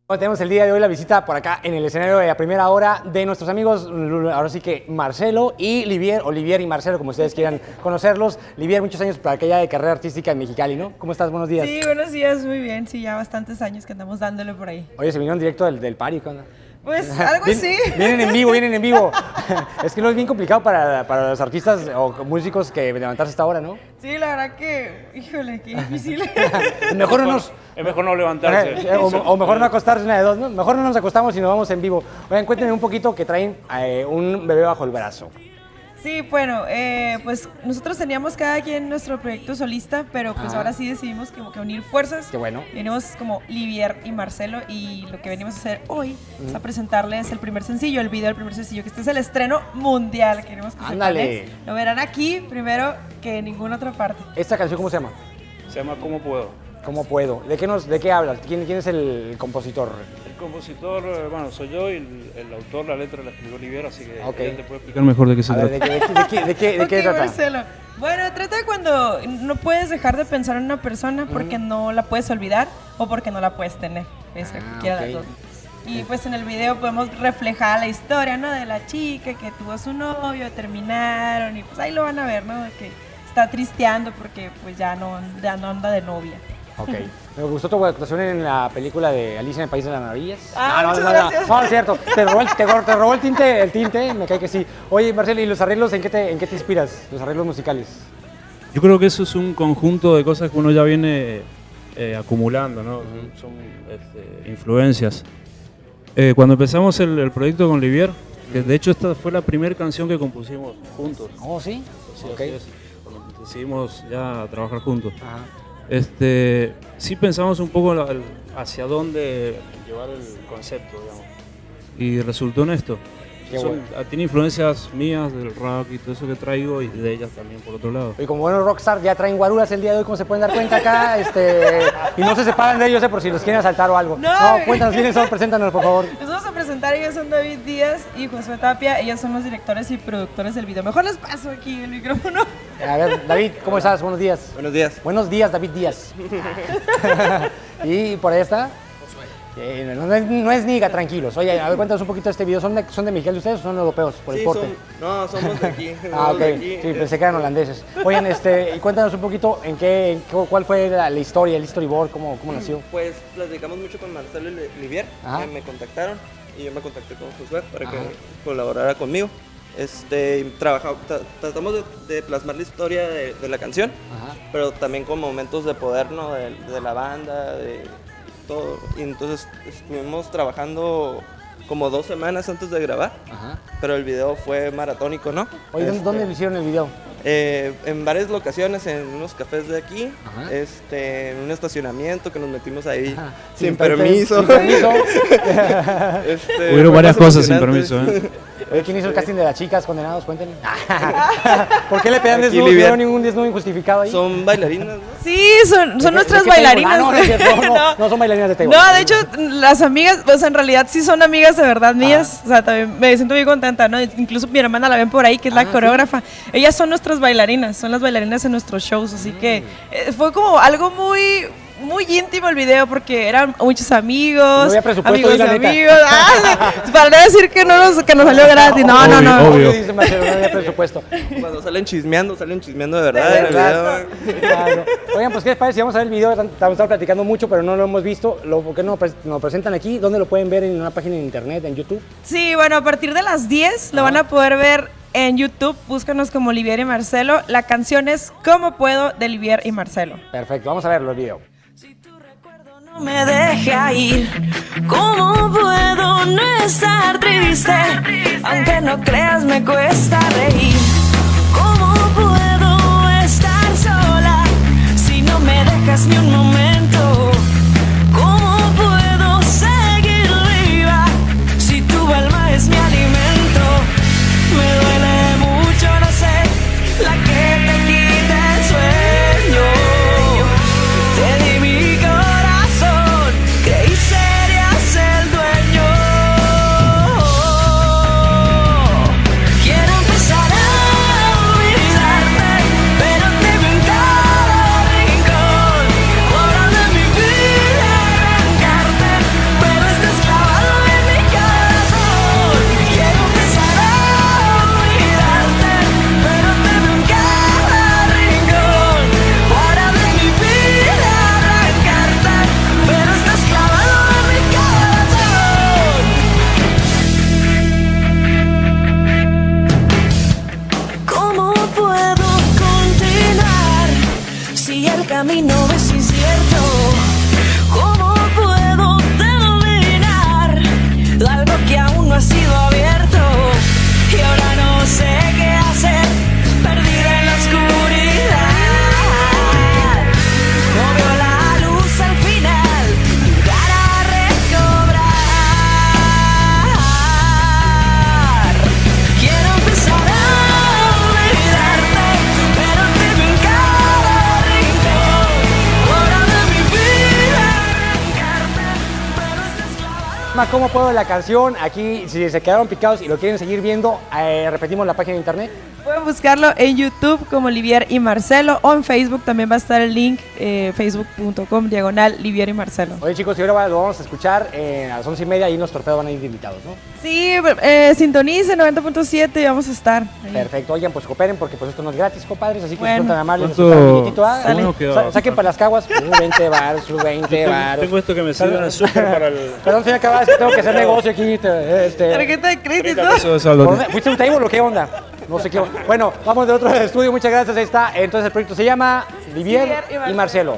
Bueno, tenemos el día de hoy la visita por acá en el escenario de la primera hora de nuestros amigos, ahora sí que Marcelo y Livier, o Livier y Marcelo, como ustedes quieran conocerlos. Livier, muchos años para aquella de carrera artística en Mexicali, ¿no? ¿Cómo estás? Buenos días. Sí, buenos días, muy bien. Sí, ya bastantes años que andamos dándole por ahí. Oye, se vinieron directo del party, ¿qué onda? Pues algo así. Vienen en vivo, vienen en vivo. Es que no es bien complicado para los artistas o músicos que levantarse a esta hora, ¿no? Sí, la verdad que, híjole, qué difícil. Mejor no nos... Es mejor no levantarse. O mejor no acostarse, una de dos, ¿no? Mejor no nos acostamos y nos vamos en vivo. Oigan, cuéntenme un poquito que traen un bebé bajo el brazo. Sí, bueno, pues nosotros teníamos cada quien nuestro proyecto solista, pero pues ahora sí decidimos como que unir fuerzas. Qué bueno. Venimos como Livier y Marcelo y lo que venimos a hacer hoy es a presentarles el primer sencillo, el video del primer sencillo, que este es el estreno mundial. Queremos que Ándale. sepan, lo verán aquí primero que en ninguna otra parte. ¿Esta canción cómo se llama? Se llama ¿Cómo puedo? ¿Cómo puedo? ¿De qué hablas? ¿Quién es el compositor? El compositor, bueno, soy yo y el autor, la letra la escribió Olivier, así que Ok. él te puede explicar mejor de qué se A ver, trata. ¿de qué Ok, trata? Marcelo. Bueno, trata de cuando no puedes dejar de pensar en una persona porque no la puedes olvidar o porque no la puedes tener. Es cualquiera de las ok. dos. Y pues en el video podemos reflejar la historia, ¿no? De la chica que tuvo a su novio, terminaron y pues ahí lo van a ver, ¿no? De que está tristeando porque pues ya no anda de novia. Ok. Me gustó tu actuación en la película de Alicia en el País de las Maravillas. Ah, muchas gracias. No, es cierto. Te robó el tinte, me cae que sí. Oye, Marcelo, ¿y los arreglos en qué te inspiras? Los arreglos musicales. Yo creo que eso es un conjunto de cosas que uno ya viene acumulando, ¿no? Son influencias. Cuando empezamos el proyecto con Olivier, que de hecho esta fue la primera canción que compusimos juntos. Oh, ¿sí? Sí, Ok. así es, cuando decidimos ya trabajar juntos. Ajá. Sí pensamos un poco hacia dónde llevar el concepto, digamos. Y resultó en esto. Qué bueno. Tiene influencias mías del rock y todo eso que traigo y de ellas también por otro lado. Y como buenos rockstar ya traen guaruras el día de hoy, como se pueden dar cuenta acá, y no se separan de ellos por si los quieren asaltar o algo. No. Cuéntanos quiénes son, preséntanos por favor. Les vamos a presentar, ellos son David Díaz y Josué Tapia, ellos son los directores y productores del video. Mejor les paso aquí el micrófono. A ver, David, ¿cómo estás? Buenos días. Buenos días. Buenos días, David Díaz. Y por ahí está. No es niga, tranquilos. Oye, a ver, cuéntanos un poquito de este video. ¿Son de Mexicali ustedes o son europeos por el Sí, porte? somos de aquí. Ah, somos ok. de aquí. Sí, pensé que eran holandeses. Oigan, y cuéntanos un poquito cuál fue la historia, el storyboard, cómo nació. Pues platicamos mucho con Marcelo y Livier, Ajá. me contactaron y yo me contacté con Josué para que Ajá. colaborara conmigo. Tratamos de plasmar la historia de la canción, Ajá. pero también con momentos de poder, ¿no? de la banda, de todo. Y entonces estuvimos trabajando como 2 semanas antes de grabar, Ajá. pero el video fue maratónico, ¿no? Oye, ¿dónde lo hicieron el video? En varias locaciones, en unos cafés de aquí, Ajá. en un estacionamiento que nos metimos ahí Ajá. sin permiso. Sin permiso. Fue varias más cosas sin emocionante. permiso, Oye, ¿quién hizo el casting de las chicas condenados? Cuéntenme. ¿Por qué le pedan Aquí desnudos? Livier. ¿Vieron ningún desnudo injustificado ahí? Son bailarinas, ¿no? Sí, son nuestras ¿De qué table? bailarinas. Ah, no, no es cierto, no son bailarinas de table. No, de hecho, las amigas, pues en realidad sí son amigas de verdad mías. O sea, también me siento muy contenta, ¿no? Incluso mi hermana la ven por ahí, que es la coreógrafa. Ellas son nuestras bailarinas, son las bailarinas en nuestros shows. Así que fue como algo muy íntimo el video porque eran muchos amigos. No había presupuesto, amigos di la de neta. amigos. Para no decir que nos salió gratis. No, Obvio, no, no. obvio. Dice Marcelo, no había presupuesto. Cuando salen chismeando de verdad. De en el verdad. video. Claro. Oigan, pues, ¿qué les parece? Si vamos a ver el video, estamos platicando mucho, pero no lo hemos visto. ¿Por qué no nos presentan aquí? ¿Dónde lo pueden ver? ¿En una página de internet, en YouTube? Sí, bueno, a partir de las 10 lo van a poder ver en YouTube. Búscanos como Livier y Marcelo. La canción es ¿Cómo puedo? De Livier y Marcelo. Perfecto, vamos a verlo el video. No me deja ir. ¿Cómo puedo no estar triste? Aunque no creas, me cuesta reír. ¿Cómo puedo estar sola si no me dejas ni un momento? ¿Cómo puedo seguir viva si tu alma es mi alimento? Me duele mucho, no sé, la que te quita el sueño. Te di mi corazón, creí serías el dueño. Quiero empezar a olvidarte, pero te veo en cada rincón. Por mí no es incierto. ¿Cómo puedo terminar algo que aún no ha sido abierto? Y ahora no sé qué hacer, perdida en la oscuridad. No veo la luz al final, lugar a recobrar. Quiero empezar a olvidarte, pero tengo en cada rincón hora de mi vida arrancarte, pero estás clavado. ¿Cómo puedo la canción? Aquí, si se quedaron picados y lo quieren seguir viendo, repetimos la página de internet. Pueden buscarlo en YouTube como Livier y Marcelo o en Facebook también va a estar el link, facebook.com/Livier y Marcelo. Oye chicos, y ahora lo vamos a escuchar a las 11:30 y los torpedos van a ir invitados, ¿no? Sí, sintonicen 90.7 y vamos a estar ahí. Perfecto, oigan, pues cooperen porque pues esto no es gratis, compadres, así que Bueno. si son tan amables, ¿Cuánto- les toca un billetito, ¿ah? Sale. ¿Cómo quedó? Saquen para las caguas, 20 baros, 20 baros. Tengo esto que me sirve en el súper para el... Perdón, señor Cabas, que tengo que hacer negocio aquí. Tarjeta de crédito. Eso de saldo. ¿Fuiste un table o qué onda? No sé qué onda. Bueno, vamos de otro estudio, muchas gracias, ahí está. Entonces el proyecto se llama Livier Livier y y Marcelo.